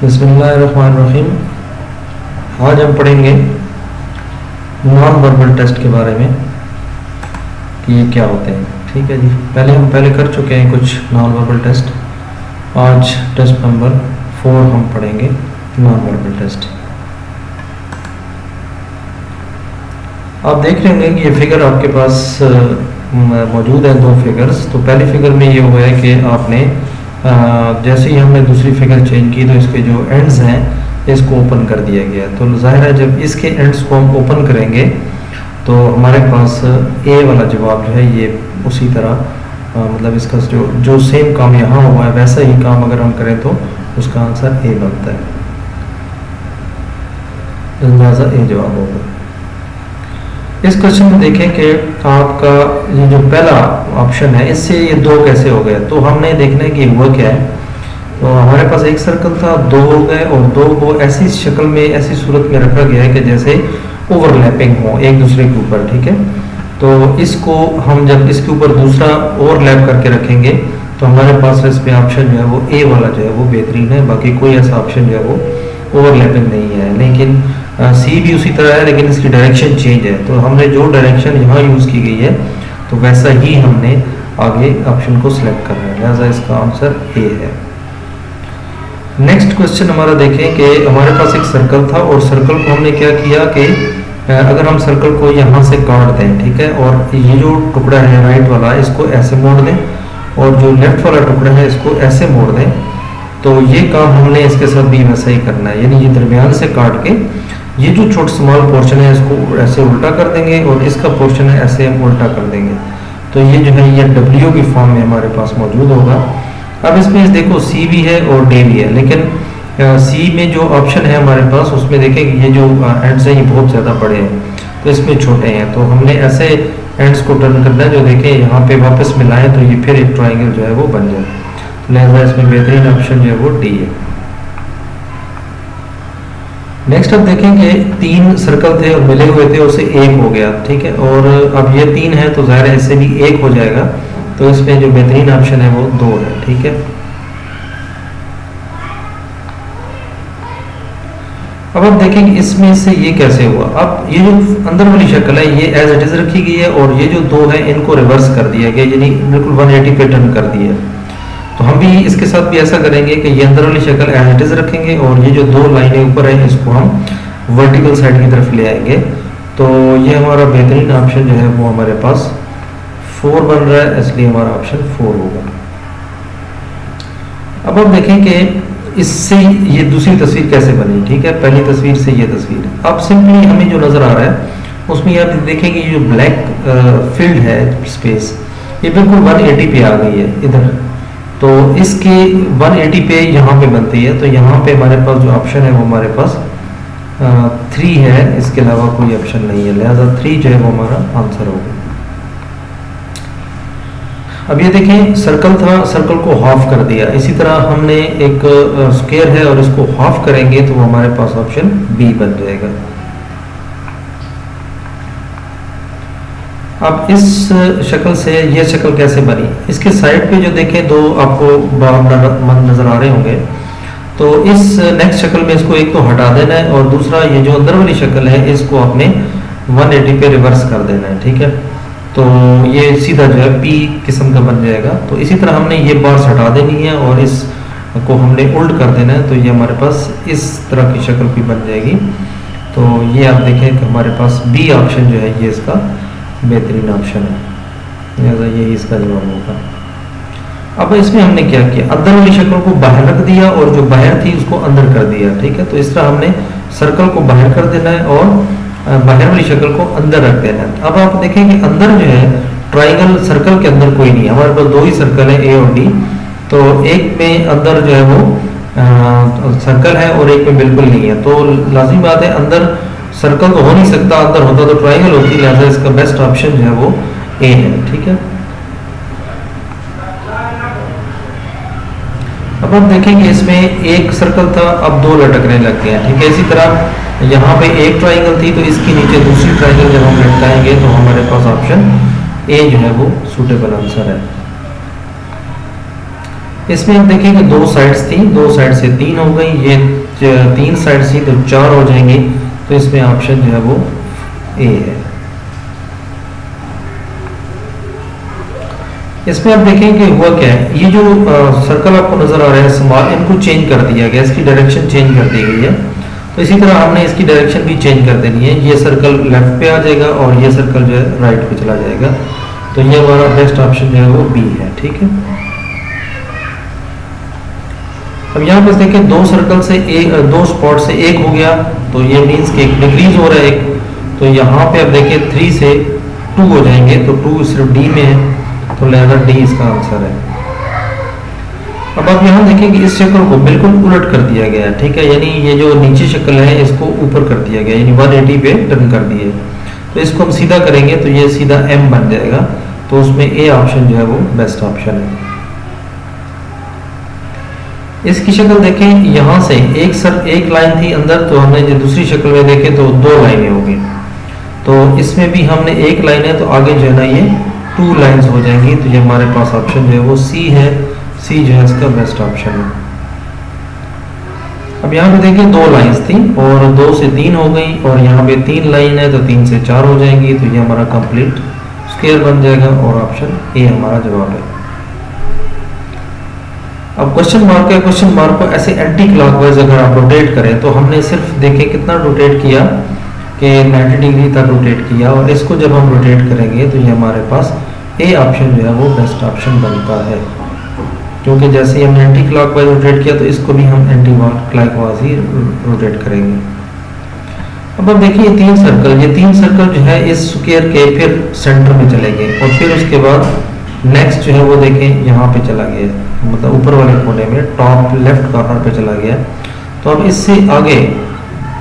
बिस्मिल्लाहिर्रहमानिर्रहीम। आज हम पढ़ेंगे नॉन वर्बल टेस्ट के बारे में कि ये क्या होते हैं। ठीक है जी, पहले कर चुके हैं कुछ नॉन वर्बल टेस्ट। आज टेस्ट नंबर 4 हम पढ़ेंगे नॉन वर्बल टेस्ट। आप देख रहे होंगे कि ये फिगर आपके पास मौजूद है, 2 फिगर्स। तो पहली फिगर में ये हुआ है कि आपने जैसे ही हमने दूसरी फिगर चेंज की तो इसके जो एंड्स हैं इसको ओपन कर दिया गया। तो जाहिर है जब इसके एंड्स को हम ओपन करेंगे तो हमारे पास ए वाला जवाब जो है ये उसी तरह मतलब इसका जो सेम काम यहाँ हुआ है वैसा ही काम अगर हम करें तो उसका आंसर ए बनता है, लिहाजा ए जवाब होगा। इस क्वेश्चन में देखें कि आपका ये जो पहला ऑप्शन है इससे ये 2 कैसे हो गए। तो हमने देखना है कि हुआ क्या है। तो हमारे पास एक सर्कल था, 2 हो गए और 2 को ऐसी शक्ल में ऐसी सूरत में रखा गया है कि जैसे ओवरलैपिंग हो एक दूसरे के ऊपर। ठीक है, तो इसको हम जब इसके ऊपर दूसरा ओवरलैप करके रखेंगे तो हमारे पास इस पे ऑप्शन जो है वो ए वाला जो है वो बेहतरीन है। बाकी कोई ऐसा ऑप्शन जो है वो ओवरलैपिंग नहीं है। लेकिन सी भी उसी तरह है लेकिन इसकी डायरेक्शन चेंज है। तो हमने जो डायरेक्शन यहाँ यूज़ की गई है तो वैसा ही हमने आगे ऑप्शन को सिलेक्ट करना है, लिहाजा इसका आंसर ए है। नेक्स्ट क्वेश्चन हमारा देखें कि हमारे पास एक सर्कल था और सर्कल को हमने क्या किया कि अगर हम सर्कल को यहाँ से काट दें, ठीक है, और ये जो टुकड़ा है राइट वाला इसको ऐसे मोड़ दें और जो लेफ्ट वाला टुकड़ा है इसको ऐसे मोड़ दें, तो ये काम हमने इसके साथ भी वैसा ही करना है। यानी ये दरमियान से काट के ये जो छोटा स्मॉल पोर्शन है इसको ऐसे उल्टा कर देंगे और इसका पोर्शन है ऐसे हम उल्टा कर देंगे। तो ये जो है ये डब्ल्यू की फॉर्म में हमारे पास मौजूद होगा। अब इसमें देखो सी भी है और डी भी है, लेकिन सी में जो ऑप्शन है हमारे पास उसमें देखें कि ये जो एंड्स हैं ये बहुत ज़्यादा बड़े हैं तो इसमें छोटे हैं। तो हमने ऐसे एंड्स को टर्न करना है जो देखें यहाँ पे वापस मिलाएं तो ये फिर एक ट्राइंगल जो है वो बन जाए। तो लिहाजा इसमें बेहतरीन ऑप्शन जो है वो डी है। नेक्स्ट अब देखें कि 3 सर्कल थे और मिले हुए थे उससे 1 हो गया। ठीक है, और अब ये 3 है तो ज़ाहिर है इससे भी 1 हो जाएगा। तो इसमें जो बेहतरीन ऑप्शन है वो 2 है। ठीक है, अब आप देखें कि इसमें से ये कैसे हुआ। अब ये जो अंदर वाली शक्ल है ये एज इट इज रखी गई है और ये जो 2 है इनको रिवर्स कर दिया गया, यानी बिल्कुल 180 पे टर्न कर दिया। तो हम भी इसके साथ भी ऐसा करेंगे कि ये अंदर वाली शक्ल एज इट इज रखेंगे और ये जो 2 लाइनें ऊपर है इसको हम वर्टिकल साइड की तरफ ले आएंगे। तो ये हमारा बेहतरीन ऑप्शन जो है वो हमारे पास 4 बन रहा है, इसलिए हमारा ऑप्शन 4 होगा। अब आप देखें कि इससे ये दूसरी तस्वीर कैसे बनी। ठीक है, पहली तस्वीर से ये तस्वीर अब सिंपली हमें जो नज़र आ रहा है उसमें आप देखें कि ये जो ब्लैक फील्ड है स्पेस ये बिल्कुल 180 पे आ गई है इधर। तो इसके 180 पे यहाँ पे बनती है। तो यहाँ पे हमारे पास जो ऑप्शन है वो हमारे पास 3 है, इसके अलावा कोई ऑप्शन नहीं है, लिहाजा 3 जो है वो हमारा आंसर होगा। अब ये देखें सर्कल था, सर्कल को हाफ कर दिया। इसी तरह हमने एक स्क्वायर है और इसको हाफ करेंगे तो वो हमारे पास ऑप्शन बी बन जाएगा। अब इस शक्ल से ये शक्ल कैसे बनी, इसके साइड पे जो देखें 2 आपको मन नजर आ रहे होंगे। तो इस नेक्स्ट शक्ल में इसको एक तो हटा देना है और दूसरा ये जो अंदर वाली शक्ल है इसको आपने 180 पे रिवर्स कर देना है। ठीक है, तो ये सीधा जो है पी किस्म का बन जाएगा। तो इसी तरह हमने ये बार्स हटा देनी है और इसको हमने उल्ट कर देना है तो ये हमारे पास इस तरह की शक्ल भी बन जाएगी। तो ये आप देखें कि हमारे पास बी ऑप्शन जो है ये इसका बेहतरीन ऑप्शन है, लिहाजा यही इसका जवाब होगा। अब इसमें हमने क्या किया, अंदर वाली शक्ल को बाहर रख दिया और जो बाहर थी उसको अंदर कर दिया। ठीक है, तो इस तरह हमने सर्कल को बाहर कर देना है और बाहर वाली शक्ल को अंदर रख देना है। अब आप देखें कि अंदर जो है ट्राइंगल सर्कल के अंदर कोई नहीं है, हमारे पास 2 ही सर्कल है ए और डी। तो एक में अंदर जो है वो सर्कल है और एक में बिल्कुल नहीं है। तो लाजिम बात है अंदर सर्कल तो हो नहीं सकता, अंदर होता तो ट्राइंगल होती, लिहाजा इसका बेस्ट ऑप्शन जो है वो ए है। ठीक है, अब आप देखेंगे इसमें एक सर्कल था अब 2 लटकने लग गए हैं। ठीक है, इसी तरह यहाँ पे एक ट्राइंगल थी तो इसके नीचे दूसरी ट्राइंगल जब हम लटकाएंगे तो हमारे पास ऑप्शन ए जो है वो सूटेबल आंसर है। इसमें आप देखेंगे दो साइड्स थी, दो साइड से तीन हो गई, ये तीन साइड थी तो चार हो जाएंगी। तो इसमें ऑप्शन जो है वो ए है। इसमें आप देखेंगे हुआ क्या है, ये जो सर्कल आपको नजर आ रहा है स्मॉल, इनको चेंज कर दिया गया, इसकी डायरेक्शन चेंज कर दी गई है। तो इसी तरह हमने इसकी डायरेक्शन भी चेंज कर देनी है, ये सर्कल लेफ्ट पे आ जाएगा और ये सर्कल जो है राइट पे चला जाएगा। तो ये हमारा बेस्ट ऑप्शन जो है वो बी है। ठीक है, अब यहाँ पर देखें दो सर्कल से एक, दो स्पॉट से एक हो गया, तो ये मीन्स कि एक डिक्रीज हो रहा है एक। तो यहाँ पे आप देखें 3 से 2 हो जाएंगे, तो 2 सिर्फ डी में है, तो लिहाजा डी इसका आंसर है। अब आप यहाँ देखें कि इस शक्ल को बिल्कुल उलट कर दिया गया है। ठीक है, यानी ये जो नीचे शक्ल है इसको ऊपर कर दिया गया, यानी 180 पे टर्न कर दिए। तो इसको हम सीधा करेंगे तो ये सीधा एम बन जाएगा। तो उसमें ए ऑप्शन जो है वो बेस्ट ऑप्शन है। इसकी शक्ल देखें, यहाँ से एक लाइन थी अंदर, तो हमने जो दूसरी शक्ल में देखें तो 2 लाइनें होगी। तो इसमें भी हमने एक लाइन है, तो आगे जो है ना ये 2 लाइन्स हो जाएंगी। तो ये हमारे पास ऑप्शन जो है वो सी है। सी जो है इसका बेस्ट ऑप्शन है। अब यहाँ पे देखिए 2 लाइन्स थी और 2 से 3 हो गई, और यहाँ पे 3 लाइन है तो 3 से 4 हो जाएंगी। तो ये हमारा कंप्लीट स्क्वायर बन जाएगा और ऑप्शन ए हमारा जवाब है। अब क्वेश्चन मार्क है, क्वेश्चन मार्क को ऐसे एंटी क्लॉकवाइज अगर आप रोटेट करें, तो हमने सिर्फ देखे कितना रोटेट किया कि 90 डिग्री तक रोटेट किया, और इसको जब हम रोटेट करेंगे तो ये हमारे पास ए ऑप्शन जो है वो बेस्ट ऑप्शन बनता है। क्योंकि जैसे ही हमने एंटी क्लॉकवाइज रोटेट किया, तो इसको भी हम एंटी क्लॉकवाइज ही रोटेट करेंगे। अब आप देखिए ये तीन सर्कल जो है इस स्क्वायर के फिर सेंटर में चले गए, और फिर उसके बाद नेक्स्ट जो है वो देखें यहाँ पे चला गया, मतलब ऊपर वाले कोने में टॉप लेफ्ट कॉर्नर पे चला गया। तो अब इससे आगे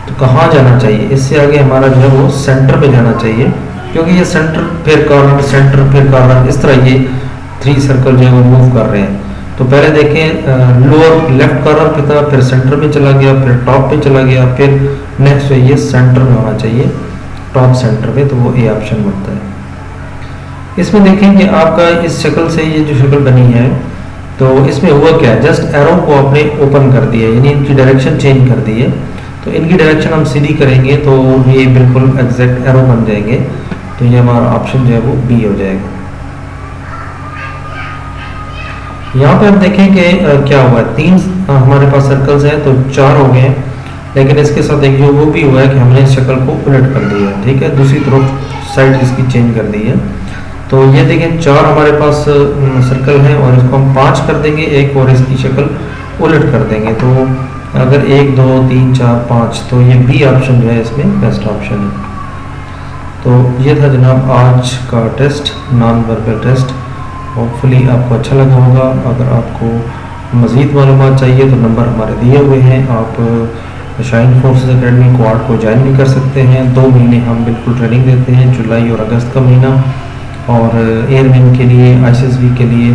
तो कहाँ जाना चाहिए, इससे आगे हमारा जो है वो सेंटर पे जाना चाहिए, क्योंकि ये सेंटर फिर कॉर्नर इस तरह ये 3 सर्कल जो है वो मूव कर रहे हैं। तो पहले देखें लोअर लेफ्ट कॉर्नर पे था, फिर सेंटर में चला गया, फिर टॉप पे चला गया, फिर नेक्स्ट ये सेंटर में होना चाहिए, टॉप सेंटर पे। तो वो ए ऑप्शन बनता है। इसमें देखें कि आपका इस शक्ल से ये जो शक्ल बनी है, तो इसमें हुआ क्या है, जस्ट एरो को आपने ओपन कर दिया, यानी इनकी डायरेक्शन चेंज कर दी है। तो इनकी डायरेक्शन हम सीधी करेंगे तो ये बिल्कुल एग्जैक्ट एरो बन जाएंगे। तो ये हमारा ऑप्शन जो है वो बी हो जाएगा। यहाँ पे हम देखें कि क्या हुआ है, 3 हमारे पास सर्कल्स हैं तो 4 हो गए, लेकिन इसके साथ एक जो वो भी हुआ है कि हमने इस शक्ल को उलट कर दिया है। ठीक है, दूसरी तरफ साइड इसकी चेंज कर दी है। तो ये देखें 4 हमारे पास सर्कल हैं, और इसको हम 5 कर देंगे एक, और इसकी शक्ल उलट कर देंगे। तो अगर 1 2 3 4 5, तो ये बी ऑप्शन जो है इसमें बेस्ट ऑप्शन है। तो ये था जनाब आज का test, non verbal test. Hopefully आपको अच्छा लगा होगा। अगर आपको मज़ीद मालूमात चाहिए तो नंबर हमारे दिए हुए हैं, आप शाइन फोर्सेस एकेडमी क्वाड को ज्वाइन भी कर सकते हैं। 2 महीने हम बिल्कुल ट्रेनिंग देते हैं, जुलाई और अगस्त का महीना। और एयरमैन के लिए, आईसीएसबी के लिए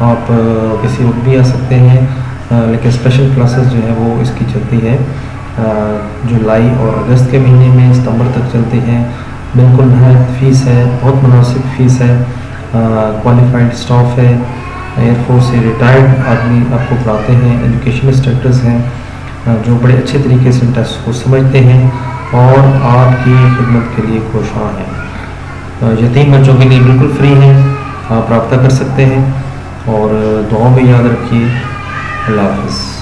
आप किसी वक्त भी आ सकते हैं, लेकिन स्पेशल क्लासेस जो है वो इसकी चलती है जुलाई और अगस्त के महीने में, सितंबर तक चलती हैं। बिल्कुल नहायत फ़ीस है, बहुत मुनासिब फ़ीस है, क्वालिफाइड स्टाफ है, एयरफोर्स से रिटायर्ड आदमी आपको पढ़ाते हैं, एजुकेशन इंस्ट्रक्टर्स हैं जो बड़े अच्छे तरीके से टेस्ट को समझते हैं और आपकी खिदमत के लिए कोशां हैं। यतीम बच्चों के लिए बिल्कुल फ्री है, आप रब्ता कर सकते हैं। और दुआ में याद रखिए। अल्लाह हाफ़िज़।